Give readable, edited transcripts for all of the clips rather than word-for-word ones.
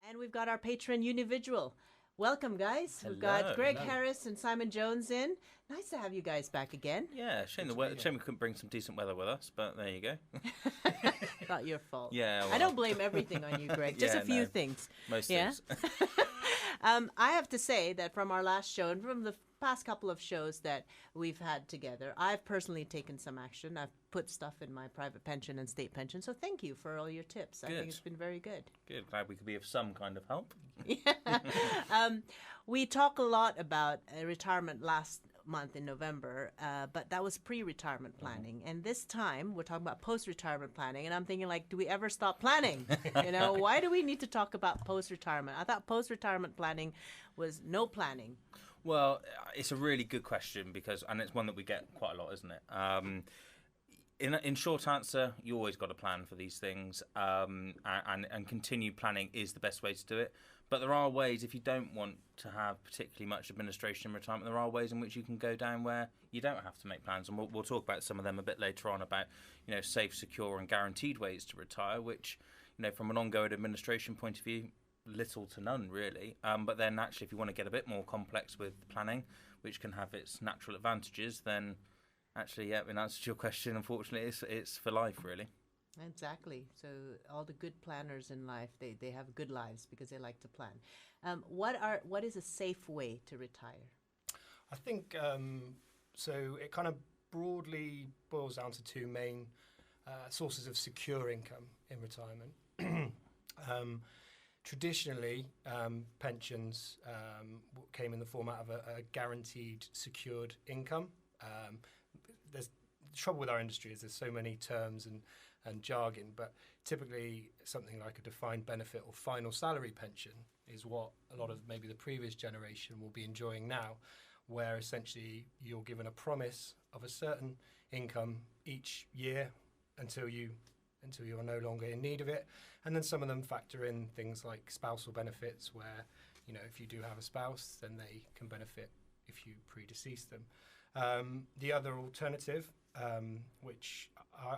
And we've got our patron individual. Welcome, guys. We've Hello. got Greg Hello. Harris and Simon Jones in. Nice to have you guys back again. Yeah, shame Good the to weather. be Shame here. we couldn't bring some decent weather with us, but there you go. Not your fault. Yeah, I well. don't blame everything on you, Greg. Just Yeah, a few no. things. Most Yeah? things. I have to say that from our last show and from the past couple of shows that we've had together, I've personally taken some action. I've put stuff in my private pension and state pension. So thank you for all your tips. I Good. think it's been very good. Good. Glad we could be of some kind of help. We talk a lot about retirement last month in November, but that was pre-retirement planning. And this time we're talking about post-retirement planning. And I'm thinking, like, do we ever stop planning? Why do we need to talk about post-retirement? I thought post-retirement planning was no planning. Well, it's a really good question and it's one that we get quite a lot, isn't it? In short answer, you always got a plan for these things, and continued planning is the best way to do it. But there are ways, if you don't want to have particularly much administration in retirement, there are ways in which you can go down where you don't have to make plans, and we'll talk about some of them a bit later on about safe, secure, and guaranteed ways to retire, which from an ongoing administration point of view, little to none really. But then actually, if you want to get a bit more complex with planning, which can have its natural advantages, then actually, yeah, in answer to your question, unfortunately, it's for life, really. Exactly. So all the good planners in life, they have good lives because they like to plan. What is a safe way to retire? I think so. It kind of broadly boils down to two main sources of secure income in retirement. Traditionally, pensions came in the format of a guaranteed secured income. There's the trouble with our industry is there's so many terms and jargon, but typically something like a defined benefit or final salary pension is what a lot of maybe the previous generation will be enjoying now, where essentially you're given a promise of a certain income each year until you are no longer in need of it. And then some of them factor in things like spousal benefits, where if you do have a spouse, then they can benefit if you predecease them. The other alternative, which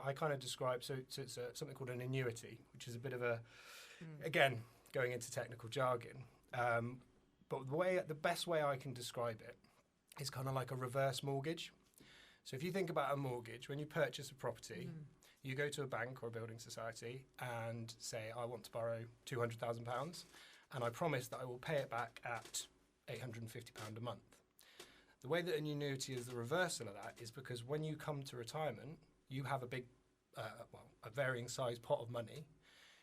I kind of describe, so it's something called an annuity, which is a bit of a, again, going into technical jargon. But the best way I can describe it is kind of like a reverse mortgage. So if you think about a mortgage, when you purchase a property, you go to a bank or a building society and say, I want to borrow £200,000 and I promise that I will pay it back at £850 a month. The way that an annuity is the reversal of that is because when you come to retirement, you have a big, a varying size pot of money.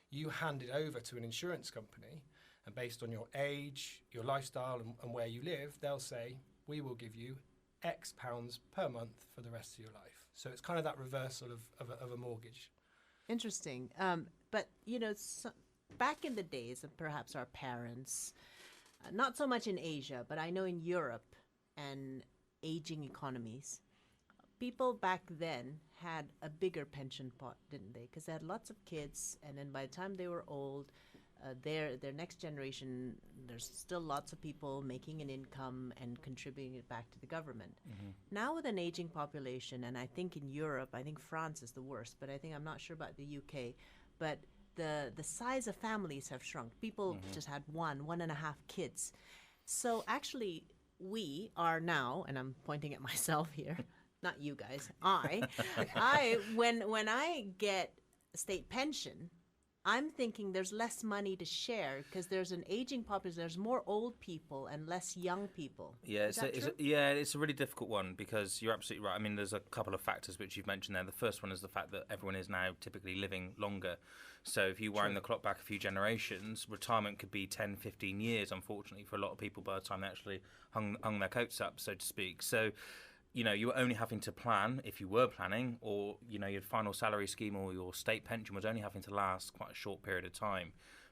You hand it over to an insurance company, and based on your age, your lifestyle, and where you live, they'll say, we will give you X pounds per month for the rest of your life. So it's kind of that reversal of a mortgage. Interesting. But, back in the days of perhaps our parents, not so much in Asia, but I know in Europe and aging economies, people back then had a bigger pension pot, didn't they? Because they had lots of kids, and then by the time they were old, their next generation, there's still lots of people making an income and contributing it back to the government. Now with an aging population, and I think in Europe, I think France is the worst, but I'm not sure about the UK, but the size of families have shrunk. People just had one and a half kids. So actually, we are now, and I'm pointing at myself here, not you guys, when I get a state pension, I'm thinking there's less money to share because there's an aging population. There's more old people and less young people. Yeah, Is that true? it's a really difficult one because you're absolutely right. I mean, there's a couple of factors which you've mentioned there. The first one is the fact that everyone is now typically living longer. So if you wind the clock back a few generations, retirement could be 10, 15 years, unfortunately, for a lot of people by the time they actually hung their coats up, so to speak. So you were only having to plan, if you were planning, or, your final salary scheme or your state pension was only having to last quite a short period of time.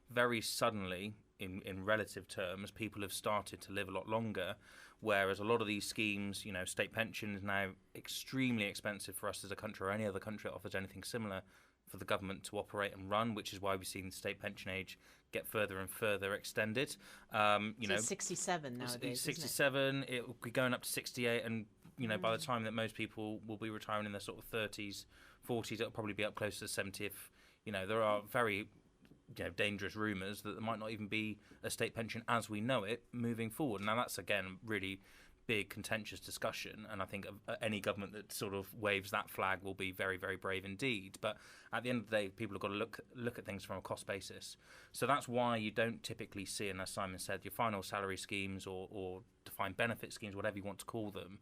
Very suddenly, in relative terms, people have started to live a lot longer, whereas a lot of these schemes, state pension is now extremely expensive for us as a country or any other country that offers anything similar for the government to operate and run, which is why we've seen the state pension age get further and further extended. It's 67 nowadays. 67, it will be going up to 68, and by the time that most people will be retiring in their sort of 30s, 40s, it'll probably be up close to 70. If there are very dangerous rumours that there might not even be a state pension as we know it moving forward. Now that's again really big contentious discussion, and I think any government that sort of waves that flag will be very, very brave indeed. But at the end of the day, people have got to look at things from a cost basis. So that's why you don't typically see, and as Simon said, your final salary schemes or defined benefit schemes, whatever you want to call them,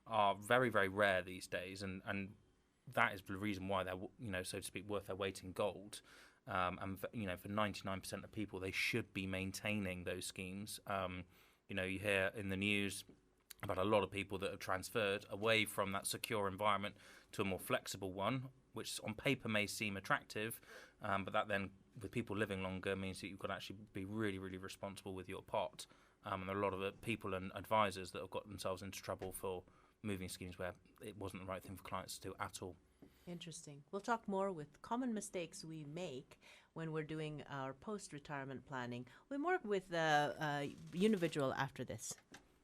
are very, very rare these days, and that is the reason why they're, so to speak, worth their weight in gold. And for 99% of people, they should be maintaining those schemes. You hear in the news about a lot of people that have transferred away from that secure environment to a more flexible one, which on paper may seem attractive, but that then, with people living longer, means that you've got to actually be really, really responsible with your pot. And there are a lot of people and advisors that have got themselves into trouble for moving schemes where it wasn't the right thing for clients to do at all. Interesting. We'll talk more with common mistakes we make when we're doing our post-retirement planning. We'll work with individual after this.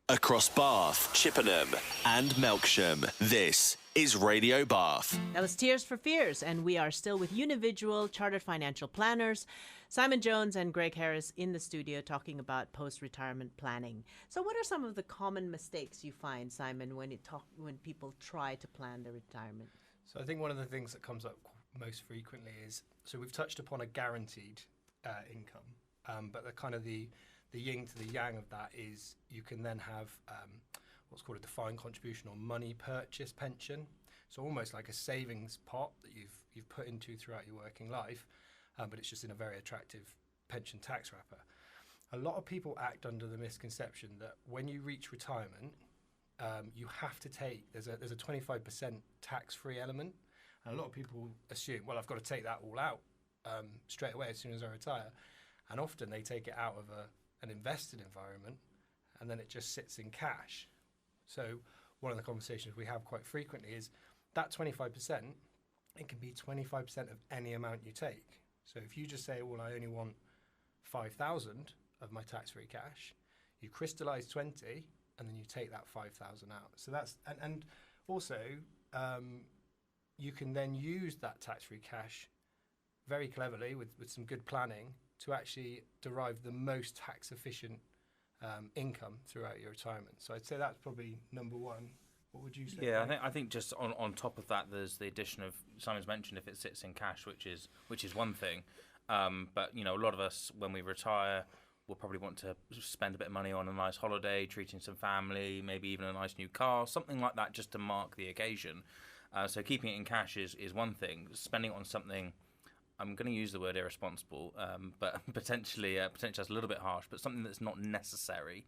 Across Bath, Chippenham and Melksham, this is Radio Bath. That was Tears for Fears, and we are still with Unividual Chartered Financial Planners, Simon Jones and Greg Harris in the studio talking about post-retirement planning. So what are some of the common mistakes you find, Simon, when people try to plan their retirement? So I think one of the things that comes up most frequently is, so we've touched upon a guaranteed income, but the yin to the yang of that is you can then have what's called a defined contribution or money purchase pension. So almost like a savings pot that you've put into throughout your working life, but it's just in a very attractive pension tax wrapper. A lot of people act under the misconception that when you reach retirement, you have to take, there's a 25% tax-free element, and a lot of people assume, well, I've got to take that all out straight away as soon as I retire, and often they take it out of an invested environment, and then it just sits in cash. So one of the conversations we have quite frequently is that 25%, it can be 25% of any amount you take. So if you just say, well, I only want 5,000 of my tax-free cash, you crystallize 20, and then you take that 5,000 out. So that's, and also you can then use that tax-free cash very cleverly with some good planning to actually derive the most tax-efficient income throughout your retirement. So I'd say that's probably number one. What would you say? Yeah, I think just on top of that, there's the addition of, Simon's mentioned, if it sits in cash, which is one thing. But a lot of us, when we retire, we'll probably want to spend a bit of money on a nice holiday, treating some family, maybe even a nice new car, something like that, just to mark the occasion. So keeping it in cash is one thing. Spending it on something, I'm going to use the word irresponsible, but potentially that's a little bit harsh, but something that's not necessary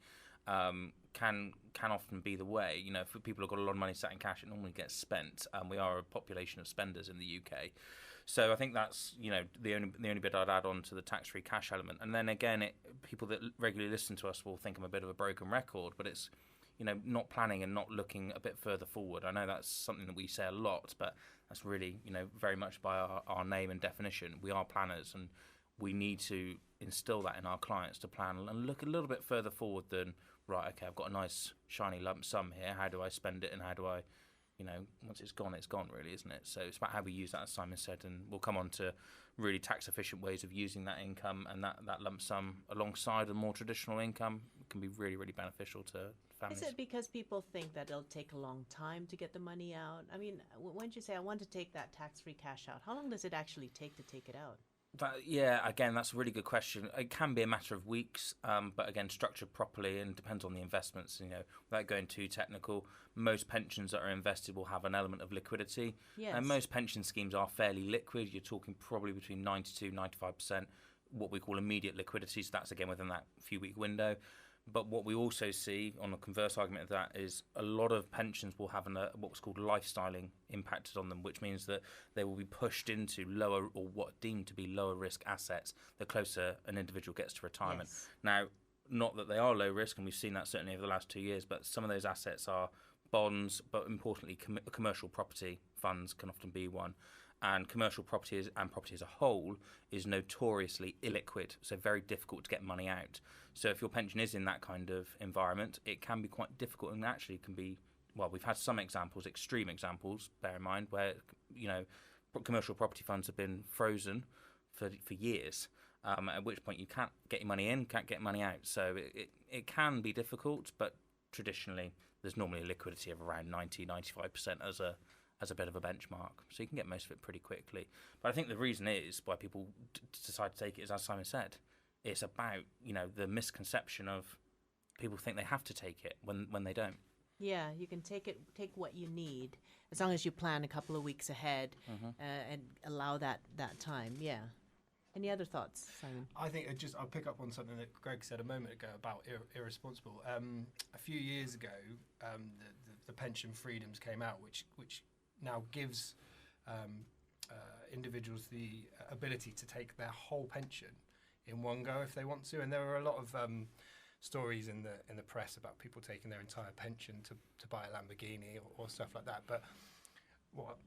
can often be the way. If people have got a lot of money sat in cash, it normally gets spent. We are a population of spenders in the UK. So I think that's the only bit I'd add on to the tax-free cash element. And then again, people that regularly listen to us will think I'm a bit of a broken record, but it's not planning and not looking a bit further forward. I know that's something that we say a lot, but that's really very much by our name and definition. We are planners, and we need to instill that in our clients to plan and look a little bit further forward than, right, okay, I've got a nice shiny lump sum here. How do I spend it, and how do I once it's gone, really, isn't it? So it's about how we use that, as Simon said, and we'll come on to really tax-efficient ways of using that income, and that lump sum alongside a more traditional income can be really, really beneficial to families. Is it because people think that it'll take a long time to get the money out? I mean, when you say, I want to take that tax-free cash out, how long does it actually take to take it out? Again, that's a really good question. It can be a matter of weeks, but again, structured properly and depends on the investments. Without going too technical, most pensions that are invested will have an element of liquidity. Yes. And most pension schemes are fairly liquid. You're talking probably between 92, 95%, what we call immediate liquidity. So that's again within that few-week window. But what we also see on the converse argument of that is a lot of pensions will have what's called lifestyling impacted on them, which means that they will be pushed into lower, or what deemed to be lower risk assets the closer an individual gets to retirement. Yes. Now, not that they are low risk, and we've seen that certainly over the last 2 years, but some of those assets are bonds, but importantly, commercial property funds can often be one. And commercial property and property as a whole is notoriously illiquid, so very difficult to get money out. So if your pension is in that kind of environment, it can be quite difficult, and actually can be, well, we've had some examples, extreme examples, bear in mind, where commercial property funds have been frozen for years. at which point you can't get your money in, can't get money out. So it can be difficult, but traditionally there's normally a liquidity of around 90-95% as a bit of a benchmark. So you can get most of it pretty quickly. But I think the reason is why people decide to take it is, as Simon said, it's about, the misconception of people think they have to take it when they don't. Yeah, you can take what you need as long as you plan a couple of weeks ahead and allow that time. Yeah. Any other thoughts, Simon? I think I'll pick up on something that Greg said a moment ago about irresponsible. A few years ago, the pension freedoms came out, which now gives individuals the ability to take their whole pension in one go if they want to. And there are a lot of stories in the press about people taking their entire pension to buy a Lamborghini or stuff like that. But what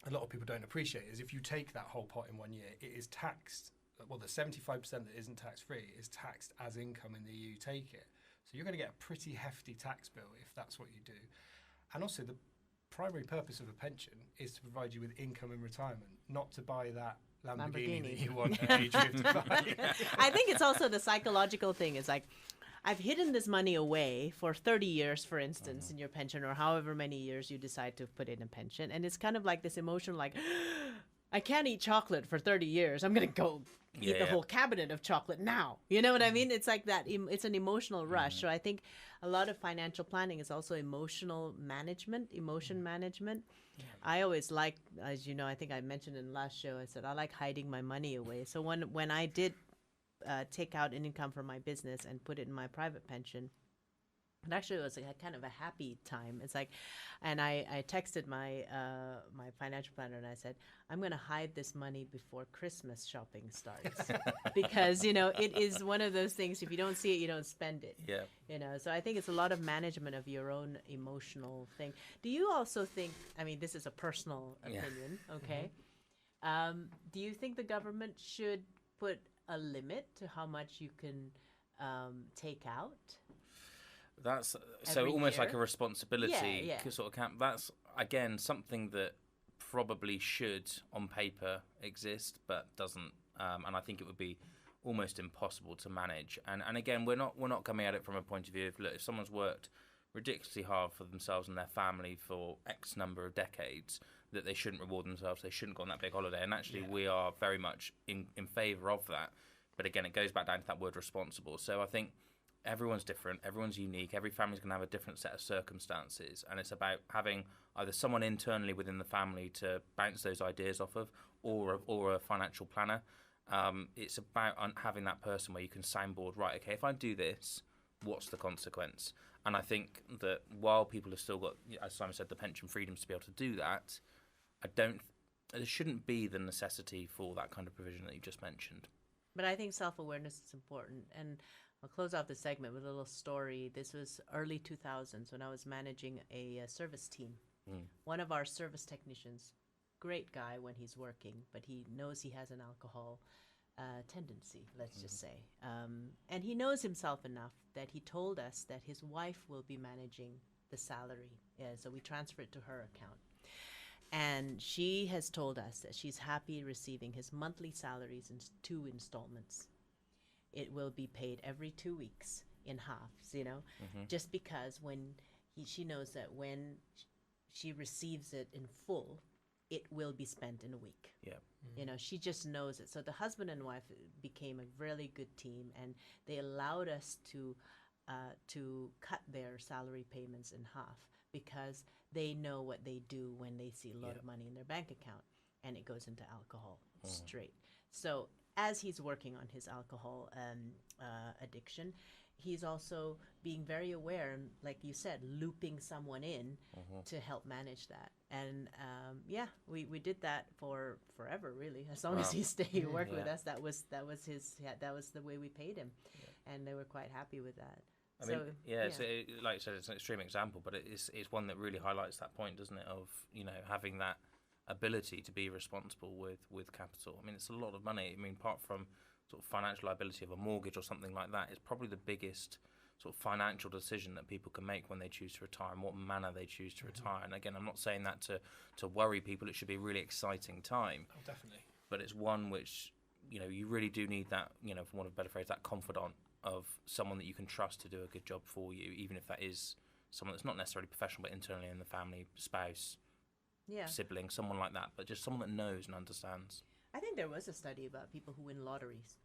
a lot of people don't appreciate is if you take that whole pot in 1 year, it is taxed. Well, the 75% that isn't tax-free is taxed as income in the year you take it. So you're going to get a pretty hefty tax bill if that's what you do. And also the primary purpose of a pension is to provide you with income in retirement, not to buy that Lamborghini. That you want at age 55. I think it's also the psychological thing. It's like, I've hidden this money away for 30 years, for instance, in your pension, or however many years you decide to put in a pension. And it's kind of like this emotion, like, I can't eat chocolate for 30 years. I'm going to go eat the whole cabinet of chocolate now. You know what I mean? It's like that. It's an emotional rush. So I think a lot of financial planning is also emotion management. I always like, as you know, I think I mentioned in the last show, I said, I like hiding my money away. So when I did take out an income from my business and put it in my private pension, it actually was like kind of a happy time. It's like, and I texted my my financial planner and I said, I'm going to hide this money before Christmas shopping starts because it is one of those things. If you don't see it, you don't spend it. Yeah. So I think it's a lot of management of your own emotional thing. Do you also think? I mean, this is a personal opinion. Okay. Do you think the government should put a limit to how much you can take out? That's so almost like a responsibility Yeah. sort of camp. That's again something that probably should on paper exist, but doesn't. And I think it would be almost impossible to manage. And again, we're not coming at it from a point of view of, look, if someone's worked ridiculously hard for themselves and their family for X number of decades, that they shouldn't reward themselves, they shouldn't go on that big holiday. And actually, we are very much in favour of that. But again, it goes back down to that word responsible. So I think everyone's different, everyone's unique, every family's going to have a different set of circumstances, and it's about having either someone internally within the family to bounce those ideas off of, or a financial planner. It's about having that person where you can soundboard, right, okay, if I do this, what's the consequence? And I think that while people have still got, as Simon said, the pension freedoms to be able to do that, there shouldn't be the necessity for that kind of provision that you just mentioned. But I think self-awareness is important. And I'll close off the segment with a little story. This was early 2000s when I was managing a service team. One of our service technicians, great guy when he's working, but he knows he has an alcohol tendency, let's just say. And he knows himself enough that he told us that his wife will be managing the salary. So we transfer it to her account. And she has told us that she's happy receiving his monthly salaries in 2 installments. It will be paid every 2 weeks in halves, just because she knows that when she receives it in full, it will be spent in a week. Yeah. She just knows it. So the husband and wife became a really good team, and they allowed us to cut their salary payments in half because they know what they do when they see a lot of money in their bank account, and it goes into alcohol straight. So as he's working on his alcohol addiction, he's also being very aware, and like you said, looping someone in to help manage that. And we did that for forever, really. As long as he worked with us, that was the way we paid him, and they were quite happy with that. I mean, so like you said, it's an extreme example, but it's one that really highlights that point, doesn't it? Of having that ability to be responsible with capital. I mean, it's a lot of money. I mean, apart from sort of financial liability of a mortgage or something like that, it's probably the biggest sort of financial decision that people can make when they choose to retire and what manner they choose to retire. And again, I'm not saying that to worry people. It should be a really exciting time. Oh, definitely. But it's one which you really do need that, for want of a better phrase, that confidant of someone that you can trust to do a good job for you, even if that is someone that's not necessarily professional, but internally in the family, spouse, sibling, someone like that, but just someone that knows and understands. I think there was a study about people who win lotteries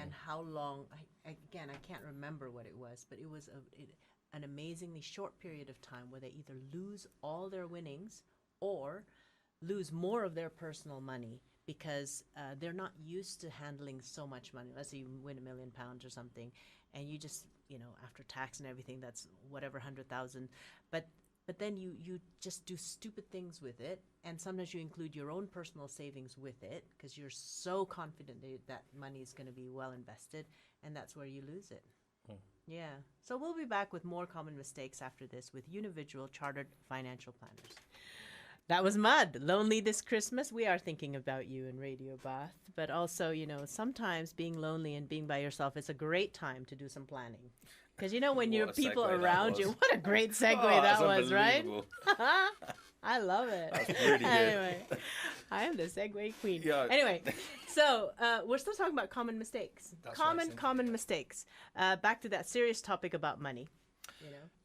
and how long, I can't remember what it was, but it was an amazingly short period of time where they either lose all their winnings or lose more of their personal money because they're not used to handling so much money. Let's say you win £1 million or something, and you just, after tax and everything, that's whatever, 100,000. But then you just do stupid things with it, and sometimes you include your own personal savings with it because you're so confident that money is going to be well invested, and that's where you lose it. Yeah. So we'll be back with more common mistakes after this with Unividual Chartered Financial Planners. That was Mud. Lonely this Christmas? We are thinking about you in Radio Bath. But also, sometimes being lonely and being by yourself is a great time to do some planning. Because, when you're people around you, what a great segue that was, right? I love it. That's really good. Anyway, I am the segue queen. Yeah. Anyway, so we're still talking about common mistakes. That's Common mistakes. Back to that serious topic about money.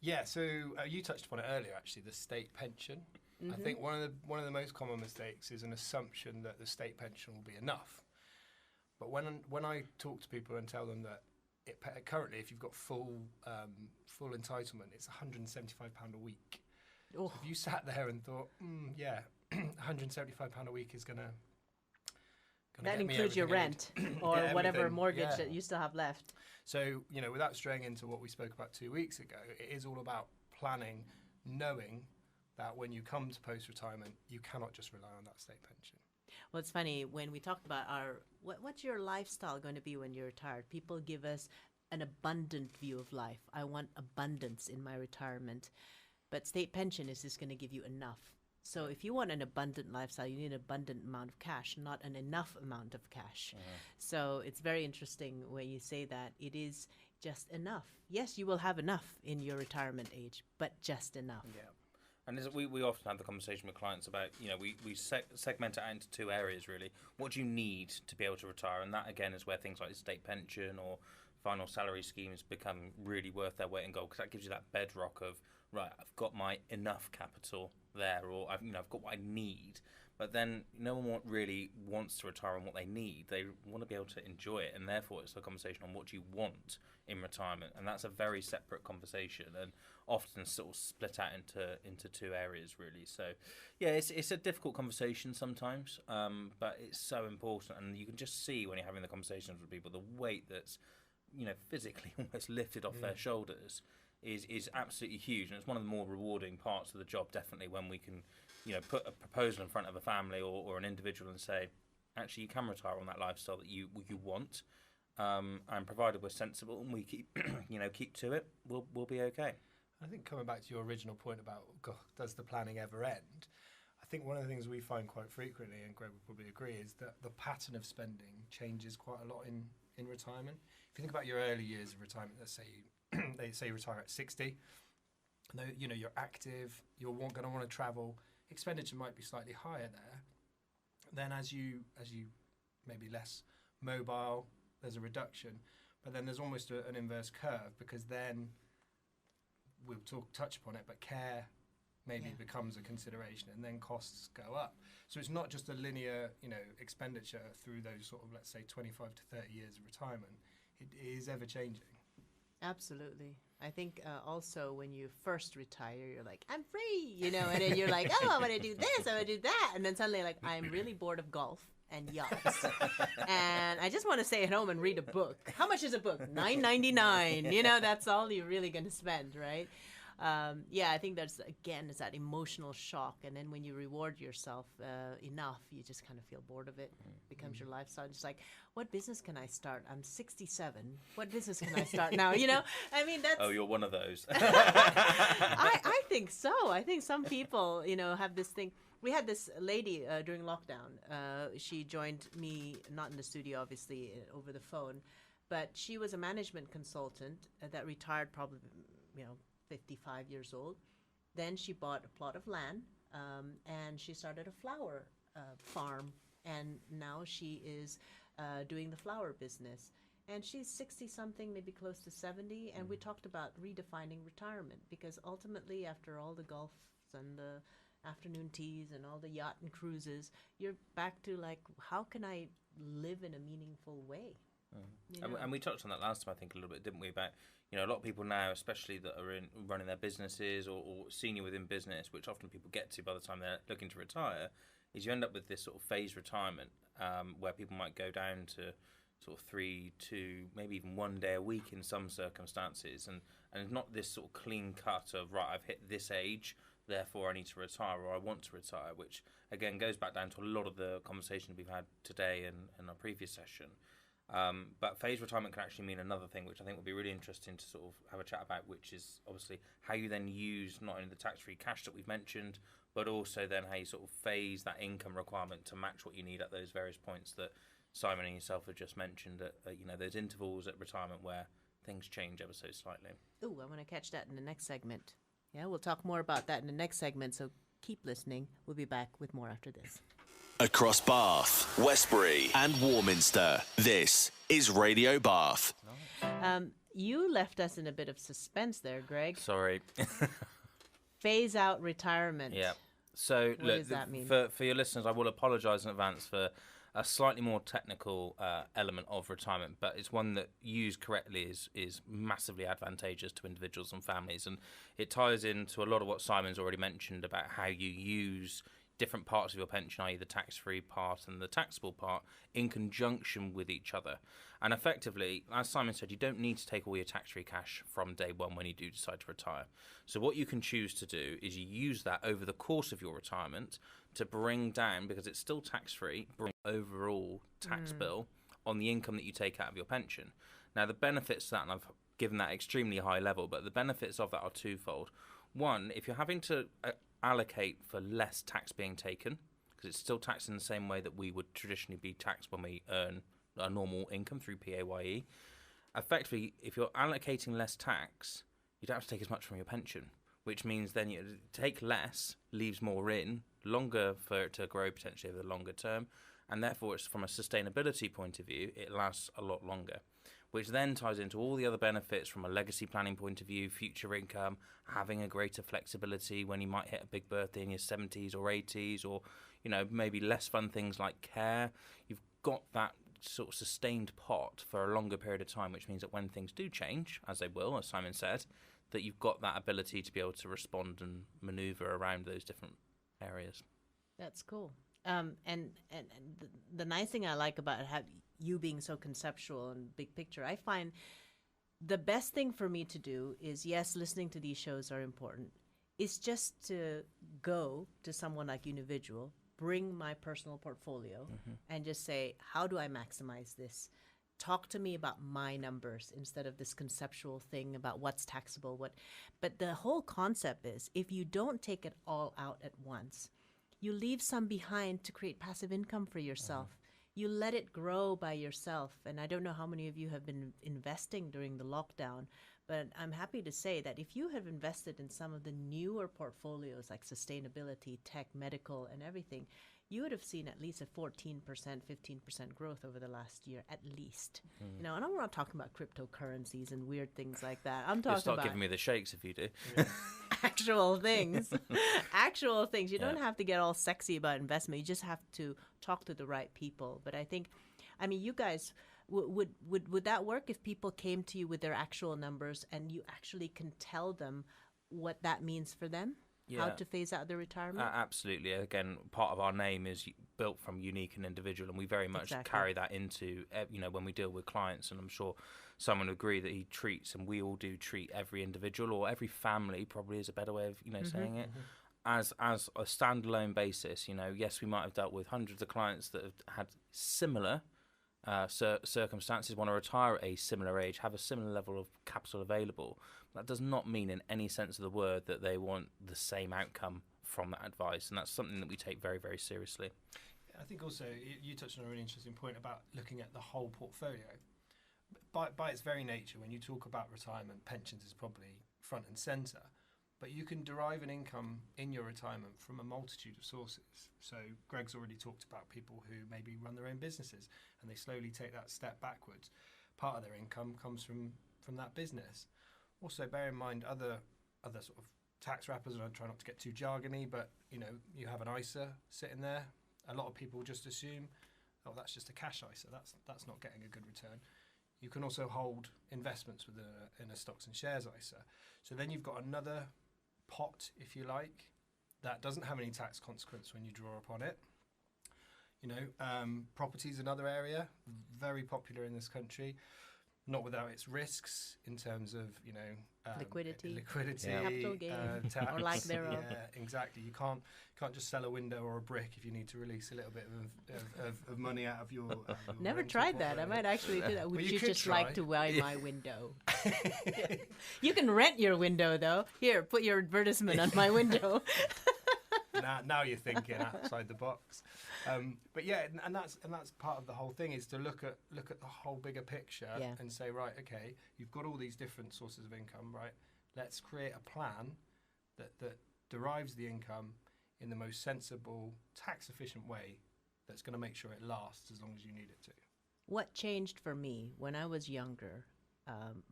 Yeah, so you touched upon it earlier, actually, the state pension. I think one of the most common mistakes is an assumption that the state pension will be enough. But when I talk to people and tell them that currently, if you've got full entitlement, it's £175 a week. Oh. So if you sat there and thought, £175 a week is gonna that get me includes your everything I need. rent or Yeah, whatever everything. mortgage Yeah. that you still have left. So, without straying into what we spoke about 2 weeks ago, it is all about planning, knowing that when you come to post-retirement, you cannot just rely on that state pension. Well, it's funny, when we talked about what's your lifestyle going to be when you're retired, people give us an abundant view of life. I want abundance in my retirement. But state pension is just going to give you enough. So if you want an abundant lifestyle, you need an abundant amount of cash, not an enough amount of cash. So it's very interesting when you say that it is just enough. Yes, you will have enough in your retirement age, but just enough. Yeah. And we often have the conversation with clients about, we segment it out into two areas, really. What do you need to be able to retire? And that, again, is where things like the state pension or final salary schemes become really worth their weight in gold, because that gives you that bedrock of, right, I've got my enough capital there, or I've got what I need. But then no one really wants to retire on what they need. They want to be able to enjoy it, and therefore it's a conversation on what you want in retirement, and that's a very separate conversation, and often sort of split out into two areas, really. So, yeah, it's a difficult conversation sometimes, but it's so important, and you can just see when you're having the conversations with people, the weight that's physically almost lifted off their shoulders is absolutely huge, and it's one of the more rewarding parts of the job, definitely, when we can put a proposal in front of a family or an individual and say, actually, you can retire on that lifestyle that you want, and provided we're sensible and we keep keep to it, we'll be okay. I think coming back to your original point about, does the planning ever end? I think one of the things we find quite frequently, and Greg would probably agree, is that the pattern of spending changes quite a lot in retirement. If you think about your early years of retirement, let's say they say you retire at 60, you're active, you're going to want to travel, expenditure might be slightly higher there. Then as you maybe less mobile, there's a reduction, but then there's almost an inverse curve, because then we'll touch upon it, but care maybe becomes a consideration, and then costs go up. So it's not just a linear, expenditure through those sort of, let's say, 25 to 30 years of retirement. It is ever changing. Absolutely. I think also when you first retire, you're like, I'm free, and then you're like, oh, I'm going to do this, I'm going to do that. And then suddenly, like, I'm really bored of golf and yachts. And I just want to stay at home and read a book. How much is a book? $9.99. That's all you're really going to spend, right? I think that's, again, is that emotional shock. And then when you reward yourself enough, you just kind of feel bored of it. It becomes your lifestyle. Just like, what business can I start? I'm 67. What business can I start now? I mean, that's... Oh, you're one of those. I think so. I think some people, have this thing. We had this lady during lockdown. She joined me, not in the studio, obviously, over the phone. But she was a management consultant that retired probably, 55 years old. Then she bought a plot of land and she started a flower farm. And now she is doing the flower business. And she's 60 something, maybe close to 70. And we talked about redefining retirement because ultimately, after all the golfs and the afternoon teas and all the yacht and cruises, you're back to like, how can I live in a meaningful way? You know? And we touched on that last time, I think, a little bit, didn't we? About, you know, a lot of people now, especially that are running their businesses or senior within business, which often people get to by the time they're looking to retire, is you end up with this sort of phased retirement where people might go down to sort of 3 to maybe even 1 day a week in some circumstances, and not this sort of clean cut of, right, I've hit this age, therefore I need to retire or I want to retire, which again goes back down to a lot of the conversations we've had today and in our previous session. But phased retirement can actually mean another thing, which I think would be really interesting to sort of have a chat about, which is obviously how you then use not only the tax-free cash that we've mentioned, but also then how you sort of phase that income requirement to match what you need at those various points that Simon and yourself have just mentioned, at you know, those intervals at retirement where things change ever so slightly. Ooh, I want to catch that in the next segment. Yeah, we'll talk more about that in the next segment, so keep listening. We'll be back with more after this. Across Bath, Westbury and Warminster, this is Radio Bath. You left us in a bit of suspense there, Greg. Sorry. Phase out retirement. Yeah. So What does that mean? For your listeners, I will apologise in advance for a slightly more technical element of retirement, but it's one that used correctly is massively advantageous to individuals and families, and it ties into a lot of what Simon's already mentioned about how you use different parts of your pension, i.e. the tax-free part and the taxable part, in conjunction with each other. And effectively, as Simon said, you don't need to take all your tax-free cash from day one when you do decide to retire. So what you can choose to do is you use that over the course of your retirement to bring down, because it's still tax-free, bring overall tax bill on the income that you take out of your pension. Now, the benefits to that, and I've given that extremely high level, but the benefits of that are twofold. One, if you're having to allocate for less tax being taken, because it's still taxed in the same way that we would traditionally be taxed when we earn a normal income through PAYE, effectively, if you're allocating less tax, you don't have to take as much from your pension, which means then you take less, leaves more in, longer for it to grow potentially over the longer term, and therefore it's from a sustainability point of view, it lasts a lot longer, which then ties into all the other benefits from a legacy planning point of view, future income, having a greater flexibility when you might hit a big birthday in your 70s or 80s, or, you know, maybe less fun things like care. You've got that sort of sustained pot for a longer period of time, which means that when things do change, as they will, as Simon said, that you've got that ability to be able to respond and maneuver around those different areas. That's cool. And the nice thing I like about you being so conceptual and big picture, I find the best thing for me to do is, yes, listening to these shows are important. It's just to go to someone like Unividual, bring my personal portfolio, and just say, how do I maximize this? Talk to me about my numbers instead of this conceptual thing about what's taxable. But the whole concept is, if you don't take it all out at once, you leave some behind to create passive income for yourself. You let it grow by yourself. And I don't know how many of you have been investing during the lockdown, but I'm happy to say that if you have invested in some of the newer portfolios like sustainability, tech, medical, and everything, you would have seen at least a 14%, 15% growth over the last year, at least. You know, and I'm not talking about cryptocurrencies and weird things like that. I'm talking You'll start about giving me the shakes if you do. actual things. Actual things. You don't have to get all sexy about investment. You just have to talk to the right people. But I mean, you guys, would that work if people came to you with their actual numbers and you actually can tell them what that means for them? How to phase out their retirement? Absolutely. Again, part of our name is built from unique and individual, and we very much carry that into, you know, when we deal with clients. And I'm sure someone would agree that he treats, and we all do treat every individual, or every family probably is a better way of, you know, saying it, as a standalone basis. You know, yes, we might have dealt with hundreds of clients that have had similar circumstances, want to retire at a similar age, have a similar level of capital available. That does not mean in any sense of the word that they want the same outcome from that advice, and that's something that we take very, very seriously. I think also you touched on a really interesting point about looking at the whole portfolio. By its very nature, when you talk about retirement, pensions is probably front and centre. But you can derive an income in your retirement from a multitude of sources. So Greg's already talked about people who maybe run their own businesses and they slowly take that step backwards. Part of their income comes from that business. Also, bear in mind other sort of tax wrappers, and I try not to get too jargony, but you have an ISA sitting there. A lot of people just assume, oh, that's just a cash ISA. That's not getting a good return. You can also hold investments in a stocks and shares ISA. So then you've got another pot, if you like, that doesn't have any tax consequence when you draw upon it. Property is another area, very popular in this country, not without its risks in terms of liquidity, capital gain, tax, or lack thereof. Yeah, exactly. You can't just sell a window or a brick if you need to release a little bit of money out of your. Never tried that. I might actually do that. Would you just try. like to buy my window? You can rent your window though. Here, put your advertisement on my window. Now you're thinking outside the box. But yeah, and that's part of the whole thing, is to look at the whole bigger picture and say, right, okay, you've got all these different sources of income, right? Let's create a plan that derives the income in the most sensible, tax efficient way that's going to make sure it lasts as long as you need it to. What changed for me when I was younger?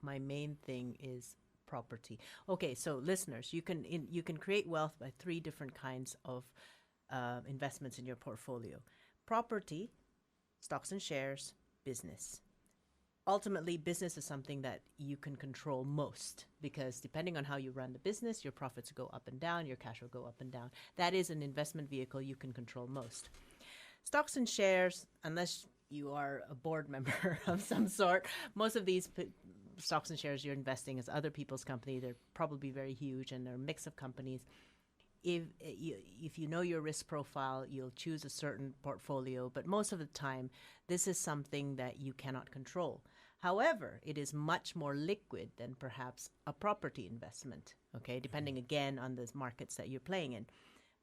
My main thing is property. Okay, so listeners, you can create wealth by 3 different kinds of investments in your portfolio: property, stocks and shares, business. Ultimately, business is something that you can control most, because depending on how you run the business, your profits go up and down, your cash will go up and down. That is an investment vehicle you can control most. Stocks and shares, unless you are a board member of some sort, most of these stocks and shares you're investing as other people's company. They're probably very huge, and they're a mix of companies. If you know your risk profile, you'll choose a certain portfolio, but most of the time, this is something that you cannot control. However, it is much more liquid than perhaps a property investment, okay, depending again on the markets that you're playing in.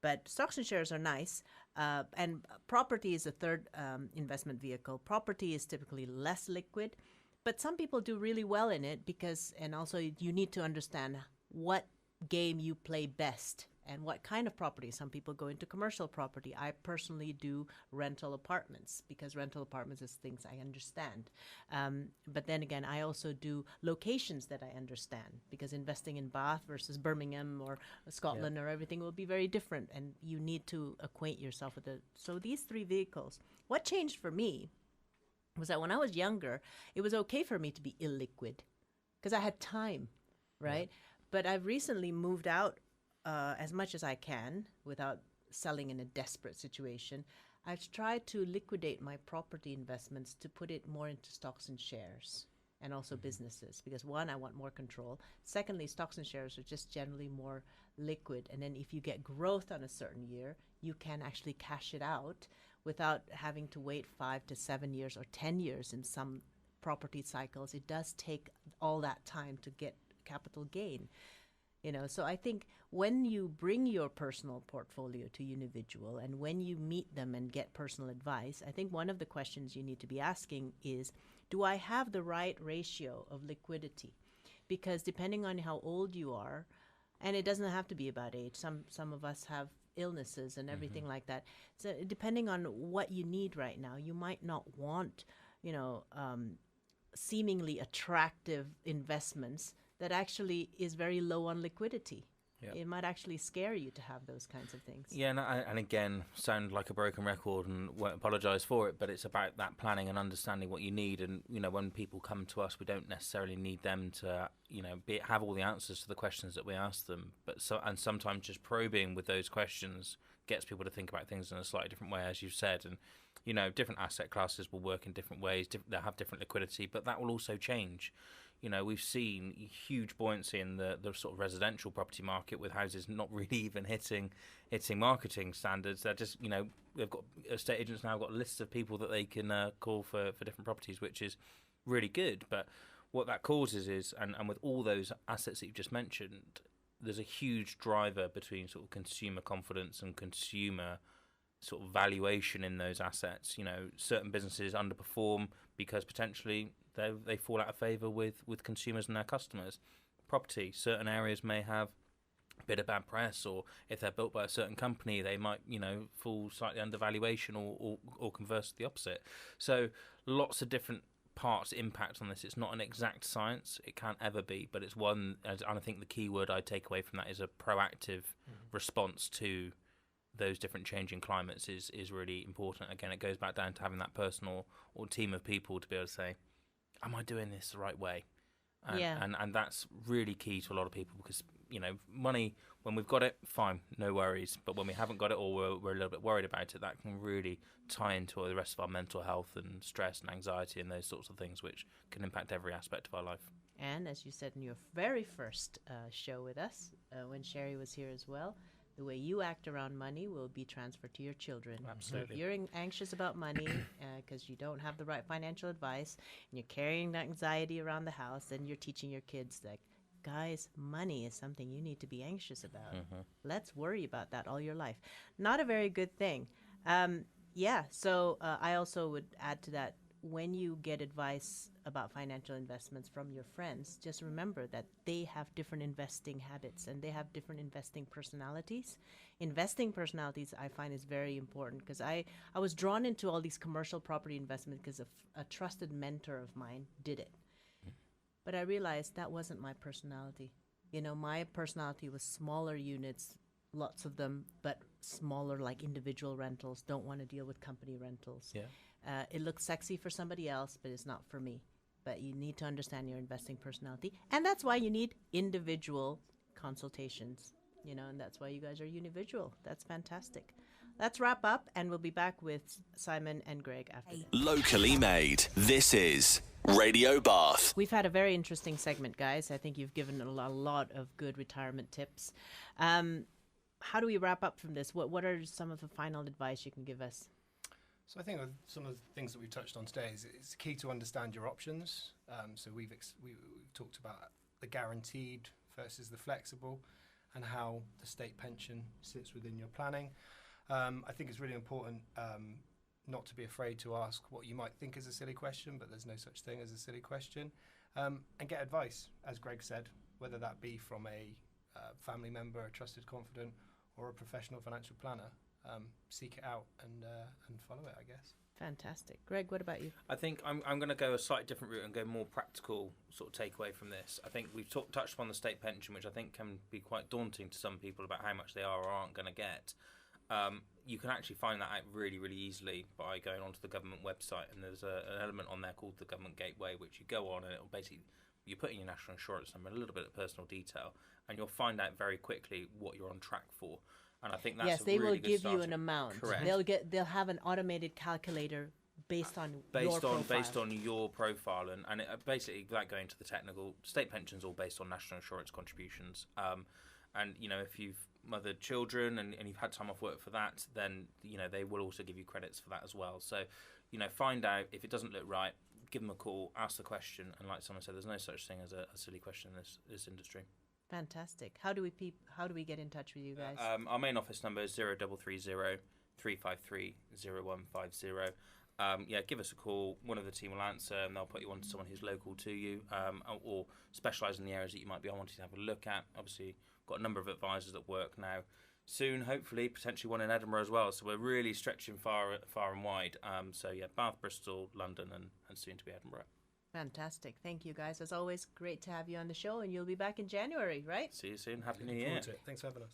But stocks and shares are nice, and property is a third investment vehicle. Property is typically less liquid, but some people do really well in it and also you need to understand what game you play best and what kind of property. Some people go into commercial property. I personally do rental apartments because rental apartments is things I understand. But then again, I also do locations that I understand, because investing in Bath versus Birmingham or Scotland or everything will be very different, and you need to acquaint yourself with it. So these 3 vehicles. What changed for me was that when I was younger, it was okay for me to be illiquid because I had time, right? Yeah. But I've recently moved out as much as I can without selling in a desperate situation. I've tried to liquidate my property investments to put it more into stocks and shares and also businesses, because 1, I want more control. Secondly, stocks and shares are just generally more liquid. And then if you get growth on a certain year, you can actually cash it out without having to wait 5 to 7 years or 10 years in some property cycles. It does take all that time to get capital gain. So I think when you bring your personal portfolio to individual and when you meet them and get personal advice, I think one of the questions you need to be asking is, do I have the right ratio of liquidity? Because depending on how old you are, and it doesn't have to be about age, some of us have illnesses and everything like that. So depending on what you need right now, you might not want, seemingly attractive investments that actually is very low on liquidity. Yep. It might actually scare you to have those kinds of things. Yeah, and again, sound like a broken record and won't apologise for it, but it's about that planning and understanding what you need. And, when people come to us, we don't necessarily need them to, have all the answers to the questions that we ask them. And sometimes just probing with those questions gets people to think about things in a slightly different way, as you've said. And, different asset classes will work in different ways. They'll have different liquidity, but that will also change. We've seen huge buoyancy in the sort of residential property market with houses not really even hitting marketing standards. They're just, they've got estate agents now got lists of people that they can call for different properties, which is really good. But what that causes is, and with all those assets that you've just mentioned, there's a huge driver between sort of consumer confidence and consumer sort of valuation in those assets. Certain businesses underperform because potentially they fall out of favour with consumers and their customers. Property, certain areas may have bit of bad press, or if they're built by a certain company, they might, fall slightly under valuation, or converse the opposite. So lots of different parts impact on this. It's not an exact science. It can't ever be, but it's one, and I think the key word I take away from that is a proactive response to those different changing climates is really important. Again, it goes back down to having that personal or team of people to be able to say, am I doing this the right way? And that's really key to a lot of people, because money, when we've got it, fine, no worries, but when we haven't got it, or we're a little bit worried about it, that can really tie into the rest of our mental health and stress and anxiety and those sorts of things, which can impact every aspect of our life. And as you said in your very first show with us, when Sherry was here as well, the way you act around money will be transferred to your children. Absolutely. So if you're anxious about money because you don't have the right financial advice, and you're carrying that anxiety around the house, then you're teaching your kids that, guys, money is something you need to be anxious about. Let's worry about that all your life. Not a very good thing. So I also would add to that, when you get advice about financial investments from your friends, just remember that they have different investing habits and they have different investing personalities. Investing personalities, I find, is very important, because I was drawn into all these commercial property investments because a trusted mentor of mine did it. But I realized that wasn't my personality. My personality was smaller units, lots of them, but smaller, like individual rentals. Don't want to deal with company rentals. Yeah. It looks sexy for somebody else, but it's not for me. But you need to understand your investing personality. And that's why you need individual consultations, and that's why you guys are individual. That's fantastic. Let's wrap up, and we'll be back with Simon and Greg after this. Locally made. This is Radio Bath. We've had a very interesting segment, guys. I think you've given a lot of good retirement tips. How do we wrap up from this? What are some of the final advice you can give us? So I think with some of the things that we've touched on today, it's key to understand your options. So we've talked about the guaranteed versus the flexible, and how the state pension sits within your planning. I think it's really important not to be afraid to ask what you might think is a silly question, but there's no such thing as a silly question, and get advice, as Greg said, whether that be from a family member, a trusted confidant, or a professional financial planner. Seek it out and follow it, I guess. Fantastic. Greg, what about you? I think I'm going to go a slightly different route and go more practical sort of takeaway from this. I think we've touched upon the state pension, which I think can be quite daunting to some people about how much they are or aren't going to get. You can actually find that out really, really easily by going onto the government website, and there's an element on there called the Government Gateway, which you go on and it'll basically, you put in your national insurance number, a little bit of personal detail, and you'll find out very quickly what you're on track for. And I think that's yes, a they really will good give you starting. an amount. Correct. They'll have an automated calculator based on your profile. Based on your profile, and basically, without going to the technical, state pensions all based on national insurance contributions. And if you've mothered children and you've had time off work for that, then they will also give you credits for that as well. So find out if it doesn't look right, give them a call, ask the question, and like someone said, there's no such thing as a silly question in this industry. Fantastic. How do we get in touch with you guys? Our main office number is 0330 353 0150. Give us a call. One of the team will answer, and they'll put you on to someone who's local to you, or specialise in the areas that you might be wanting to have a look at. Obviously, got a number of advisors at work now. Soon, hopefully, potentially one in Edinburgh as well. So we're really stretching far and wide. Bath, Bristol, London, and soon to be Edinburgh. Fantastic. Thank you, guys. As always, great to have you on the show, and you'll be back in January, right? See you soon. Happy New Year. Thanks for having us.